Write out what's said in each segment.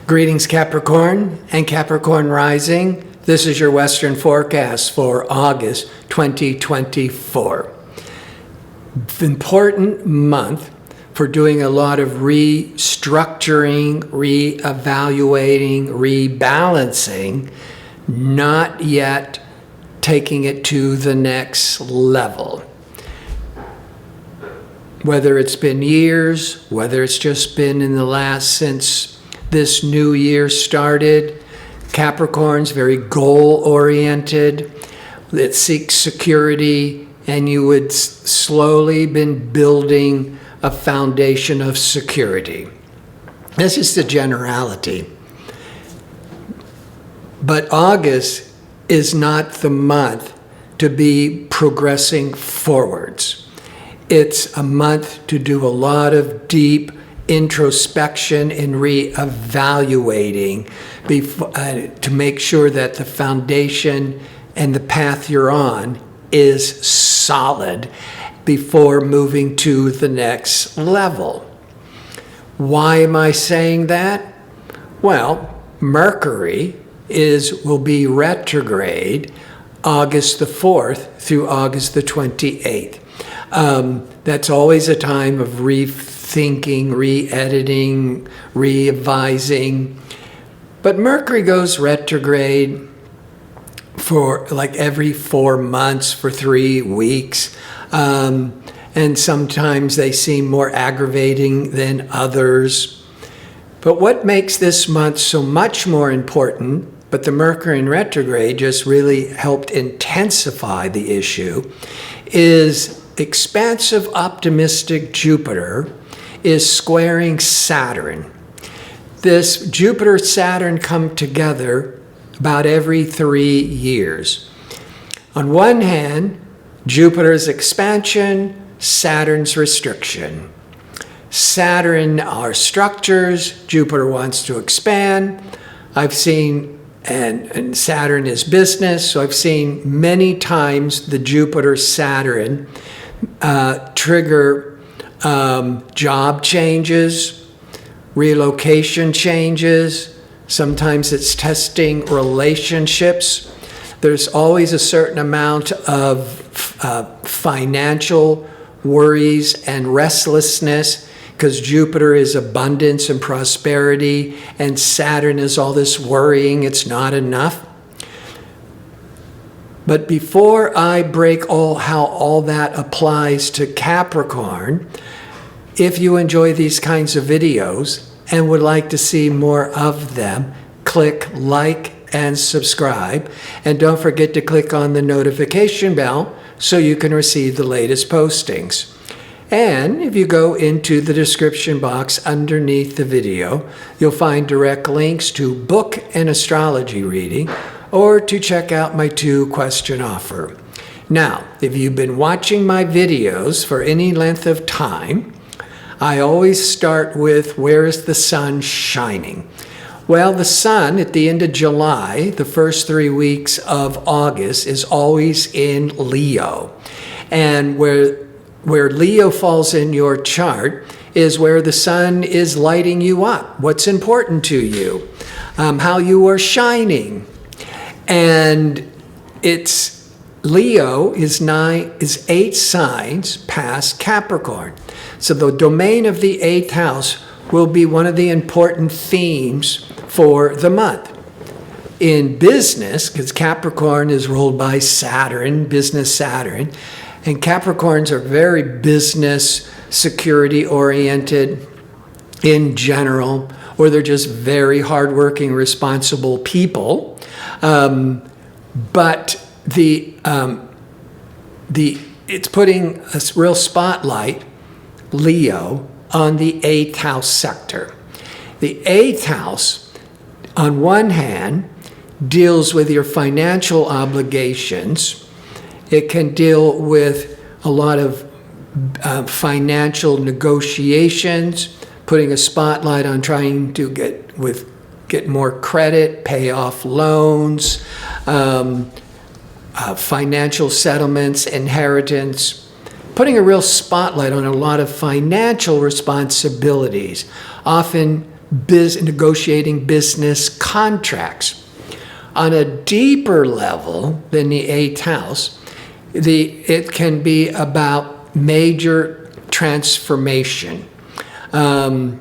Greetings, Capricorn and Capricorn Rising. This is your Western forecast for August 2024. Important month for doing a lot of restructuring, reevaluating, rebalancing, not yet taking it to the next level. Whether it's been years, whether it's just been in the last since this new year started, Capricorn's very goal-oriented. It seeks security, and you would slowly been building a foundation of security. This is the generality. But August is not the month to be progressing forwards. It's a month to do a lot of deep introspection and re-evaluating to make sure that the foundation and the path you're on is solid before moving to the next level. Why am I saying that? Well, Mercury will be retrograde August the 4th through August the 28th. That's always a time of rethinking, re-editing, revising. But Mercury goes retrograde for like every 4 months for 3 weeks. And sometimes they seem more aggravating than others. But what makes this month so much more important, but the Mercury in retrograde just really helped intensify the issue, is expansive, optimistic Jupiter is squaring Saturn. This Jupiter-Saturn come together about every 3 years. On one hand, Jupiter's expansion, Saturn's restriction. Saturn are structures, Jupiter wants to expand. I've seen, and Saturn is business, so I've seen many times the Jupiter-Saturn trigger job changes, relocation changes. Sometimes it's testing relationships. There's always a certain amount of financial worries and restlessness because Jupiter is abundance and prosperity, and Saturn is all this worrying, it's not enough. But before I break how all that applies to Capricorn, if you enjoy these kinds of videos and would like to see more of them, click like and subscribe. And don't forget to click on the notification bell so you can receive the latest postings. And if you go into the description box underneath the video, you'll find direct links to book an astrology reading or to check out my 2-question offer. Now, if you've been watching my videos for any length of time, I always start with, where is the sun shining? Well, the sun at the end of July, the first 3 weeks of August, is always in Leo. And where Leo falls in your chart is where the sun is lighting you up. What's important to you? How you are shining. And it's Leo is 8 signs past Capricorn. So the domain of the 8th house will be one of the important themes for the month. In business, because Capricorn is ruled by Saturn, business Saturn, and Capricorns are very business, security oriented in general, or they're just very hardworking, responsible people. But it's putting a real spotlight, Leo, on the 8th house sector. The 8th house, on one hand, deals with your financial obligations. It can deal with a lot of financial negotiations, putting a spotlight on trying to get more credit, pay off loans, financial settlements, inheritance, putting a real spotlight on a lot of financial responsibilities, often negotiating business contracts. On a deeper level than the 8th house, it can be about major transformation. And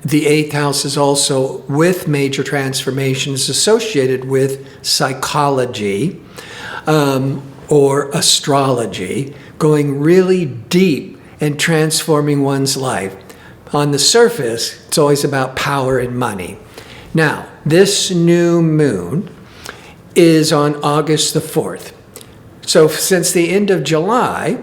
the 8th house is also, with major transformations, associated with psychology or astrology, going really deep and transforming one's life. On the surface, it's always about power and money. Now, this new moon is on August the 4th. So since the end of July,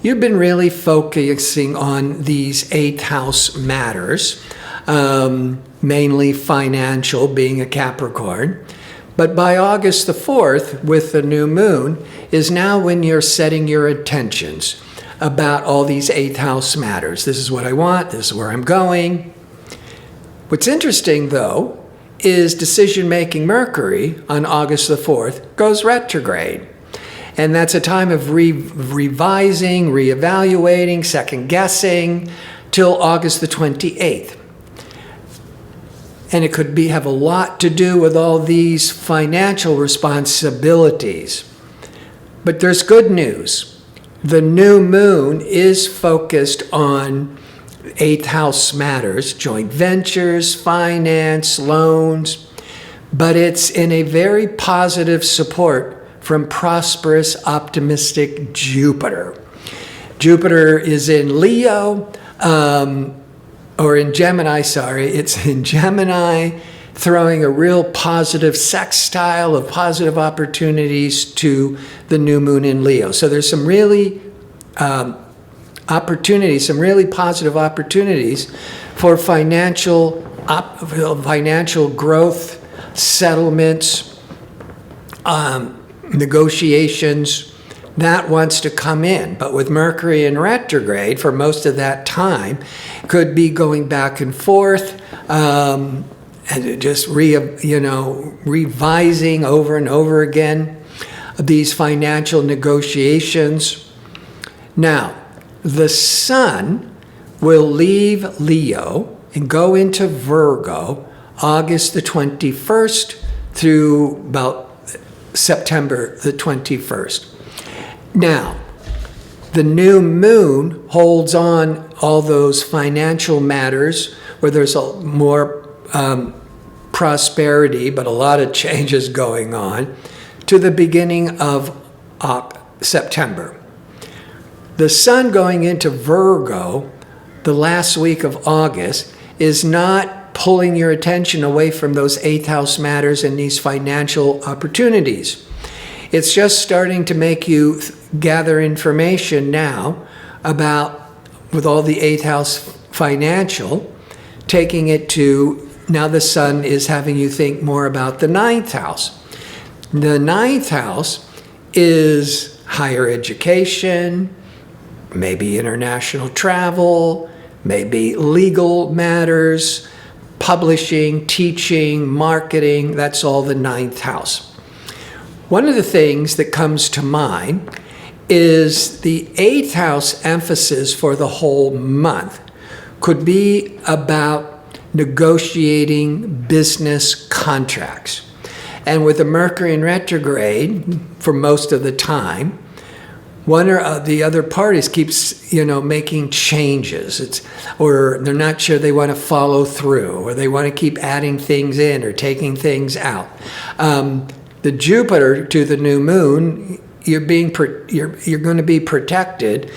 you've been really focusing on these 8th house matters, mainly financial, being a Capricorn. But by August the 4th, with the new moon, is now when you're setting your intentions about all these 8th house matters. This is what I want, this is where I'm going. What's interesting, though, is decision-making Mercury on August the 4th goes retrograde. And that's a time of revising, reevaluating, second-guessing, till August the 28th. And it could have a lot to do with all these financial responsibilities. But there's good news. The new moon is focused on 8th house matters, joint ventures, finance, loans, but it's in a very positive support from prosperous, optimistic Jupiter. Jupiter is in Leo, or in Gemini, it's in Gemini, throwing a real positive sextile of positive opportunities to the new moon in Leo. So there's some really positive opportunities for financial growth, settlements, negotiations. That wants to come in. But with Mercury in retrograde for most of that time, could be going back and forth, and just revising over and over again these financial negotiations. Now, the sun will leave Leo and go into Virgo August the 21st through about September the 21st. Now, the new moon holds on all those financial matters where there's more prosperity, but a lot of changes going on, to the beginning of September. The sun going into Virgo the last week of August is not pulling your attention away from those 8th house matters and these financial opportunities. It's just starting to make you gather information now about, with all the 8th house financial, taking it to, now the sun is having you think more about the 9th house. The 9th house is higher education, maybe international travel, maybe legal matters, publishing, teaching, marketing. That's all the 9th house. One of the things that comes to mind is the 8th house emphasis for the whole month could be about negotiating business contracts. And with the Mercury in retrograde for most of the time, one or the other parties keeps, making changes. Or they're not sure they want to follow through, or they want to keep adding things in or taking things out. The Jupiter to the new moon, you're going to be protected,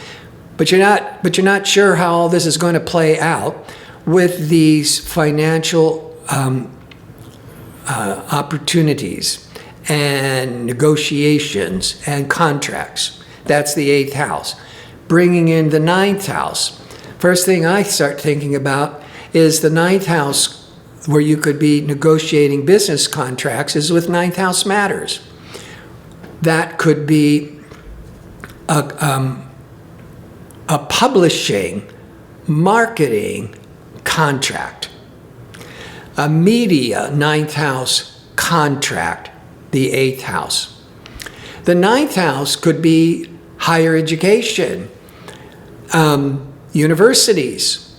but you're not sure how all this is going to play out with these financial opportunities and negotiations and contracts. That's the 8th house. Bringing in the 9th house. First thing I start thinking about is the 9th house, where you could be negotiating business contracts, is with 9th house matters. That could be a publishing, marketing contract, a media 9th house contract, the 8th house. The 9th house could be higher education, universities,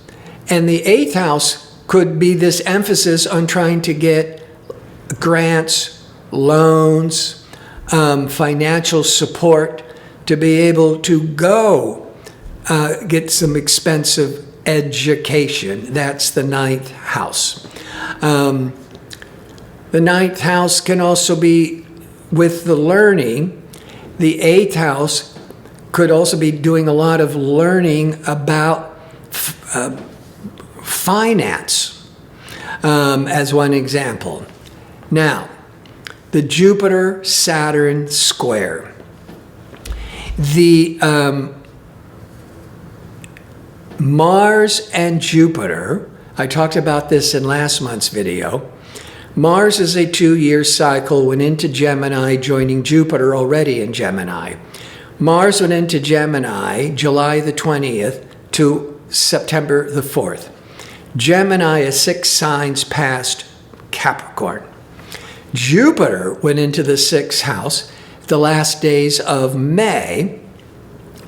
And the 8th house could be this emphasis on trying to get grants, loans, financial support to be able to go get some expensive education. That's the 9th house. The 9th house can also be with the learning. The 8th house could also be doing a lot of learning about finance, as one example. Now, the Jupiter-Saturn square. The Mars and Jupiter, I talked about this in last month's video. Mars is a 2-year cycle, went into Gemini, joining Jupiter already in Gemini. Mars went into Gemini July the 20th to September the 4th. Gemini is 6 signs past Capricorn. Jupiter went into the 6th house the last days of May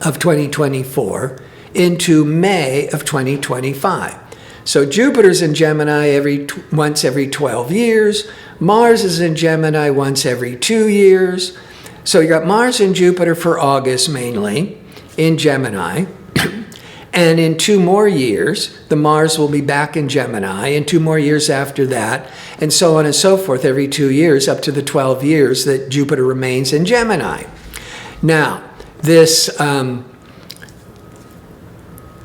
of 2024 into May of 2025. So Jupiter's in Gemini once every 12 years. Mars is in Gemini once every 2 years. So you got Mars and Jupiter for August mainly in Gemini. And in 2 more years, the Mars will be back in Gemini, and 2 more years after that, and so on and so forth, every 2 years, up to the 12 years that Jupiter remains in Gemini. Now, this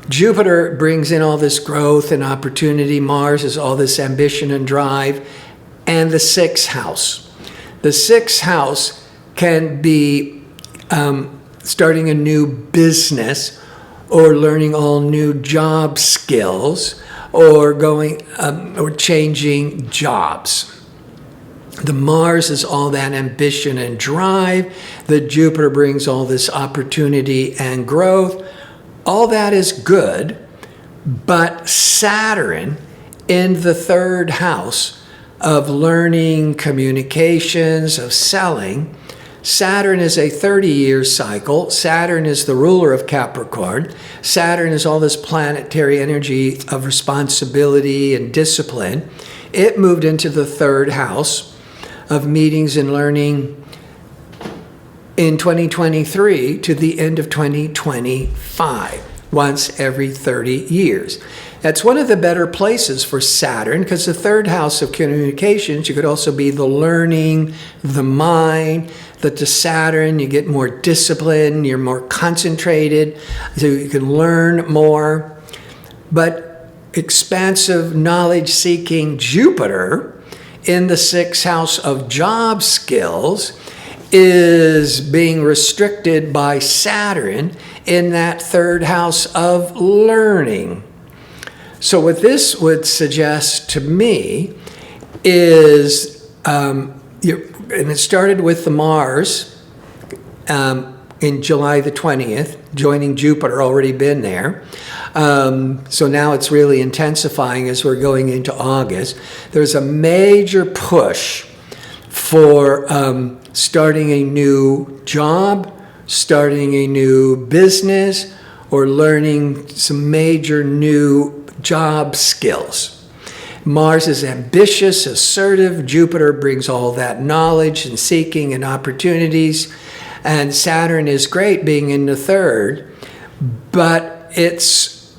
Jupiter brings in all this growth and opportunity. Mars is all this ambition and drive. And the 6th house. The 6th house can be starting a new business, or learning all new job skills, or going or changing jobs. The Mars is all that ambition and drive. The Jupiter brings all this opportunity and growth. All that is good, but Saturn in the 3rd house of learning, communications, of selling. Saturn is a 30-year cycle. Saturn is the ruler of Capricorn. Saturn is all this planetary energy of responsibility and discipline. It moved into the 3rd house of meetings and learning in 2023 to the end of 2025, once every 30 years. That's one of the better places for Saturn, because the 3rd house of communications, you could also be the learning, the mind. That the Saturn, you get more discipline, you're more concentrated, so you can learn more. But expansive, knowledge-seeking Jupiter in the 6th house of job skills is being restricted by Saturn in that 3rd house of learning. So what this would suggest to me is, and it started with the Mars in July the 20th, joining Jupiter, already been there. So now it's really intensifying as we're going into August. There's a major push for starting a new job, starting a new business, or learning some major new job skills. Mars is ambitious, assertive. Jupiter brings all that knowledge and seeking and opportunities. And Saturn is great being in the 3rd, but it's,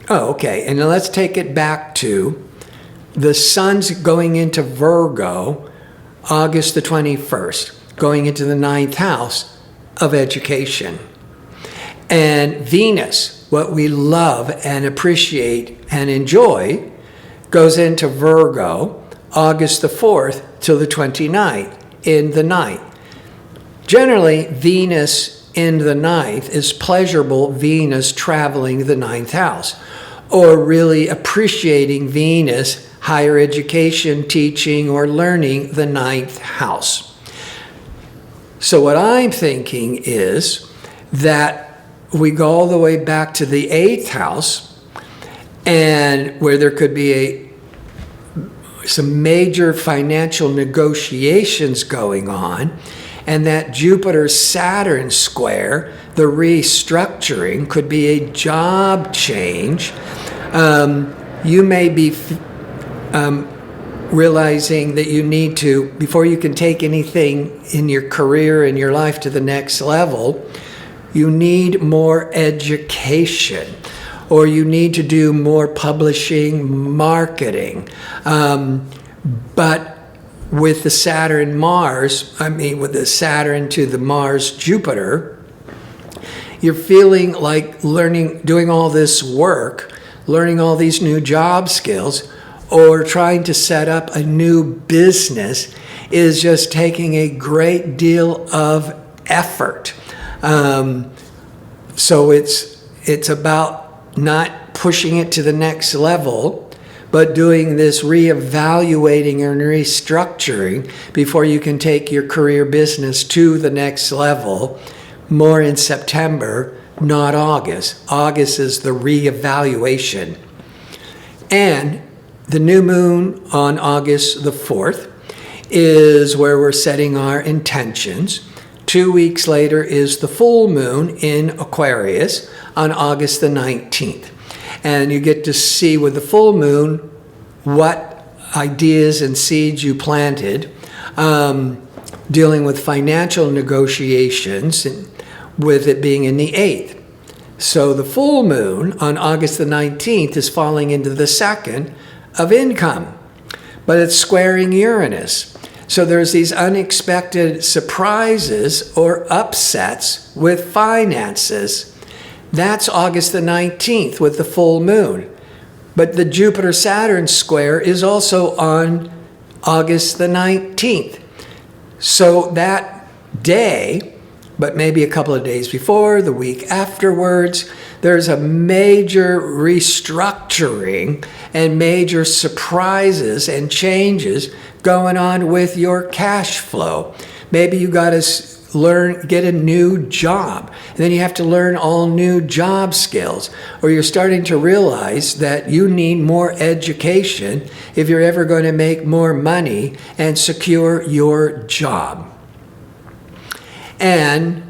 okay. And now let's take it back to the Sun's going into Virgo, August the 21st, going into the 9th house of education. And Venus, what we love and appreciate and enjoy, goes into Virgo August the 4th till the 29th in the 9th. Generally, Venus in the 9th is pleasurable Venus traveling the 9th house, or really appreciating Venus, higher education, teaching, or learning the 9th house. So what I'm thinking is that we go all the way back to the 8th house, and where there could be some major financial negotiations going on, And that Jupiter-Saturn square, the restructuring, could be a job change. You may be realizing that you need to, before you can take anything in your career and your life to the next level, you need more education, or you need to do more publishing, marketing. But with the Saturn-Mars, with the Saturn to the Mars-Jupiter, you're feeling like doing all this work, learning all these new job skills, or trying to set up a new business is just taking a great deal of effort. So it's about not pushing it to the next level, but doing this reevaluating and restructuring before you can take your career business to the next level, more in September, not August. August is the reevaluation. And the new moon on August the 4th is where we're setting our intentions. 2 weeks later is the full moon in Aquarius on August the 19th. And you get to see with the full moon what ideas and seeds you planted, dealing with financial negotiations, and with it being in the 8th. So the full moon on August the 19th is falling into the 2nd of income, but it's squaring Uranus. So there's these unexpected surprises or upsets with finances. That's August the 19th with the full moon. But the Jupiter-Saturn square is also on August the 19th. So that day, but maybe a couple of days before, the week afterwards, there's a major restructuring and major surprises and changes going on with your cash flow. Maybe you got to get a new job, and then you have to learn all new job skills, or you're starting to realize that you need more education if you're ever going to make more money and secure your job. And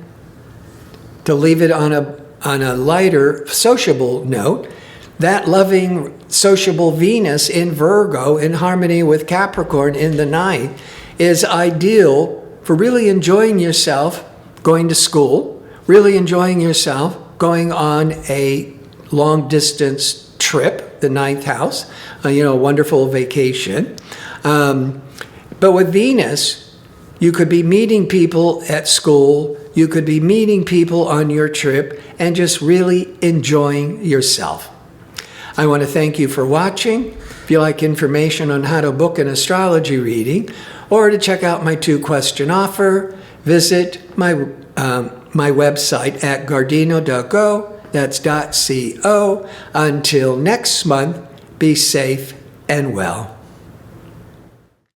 to leave it on a lighter, sociable note, that loving, sociable Venus in Virgo in harmony with Capricorn in the 9th is ideal for really enjoying yourself going to school, really enjoying yourself going on a long-distance trip, the 9th house, a wonderful vacation. But with Venus, you could be meeting people at school, you could be meeting people on your trip, and just really enjoying yourself. I want to thank you for watching. If you like information on how to book an astrology reading or to check out my 2-question offer, visit my website at gardino.go. That's .co. Until next month, be safe and well.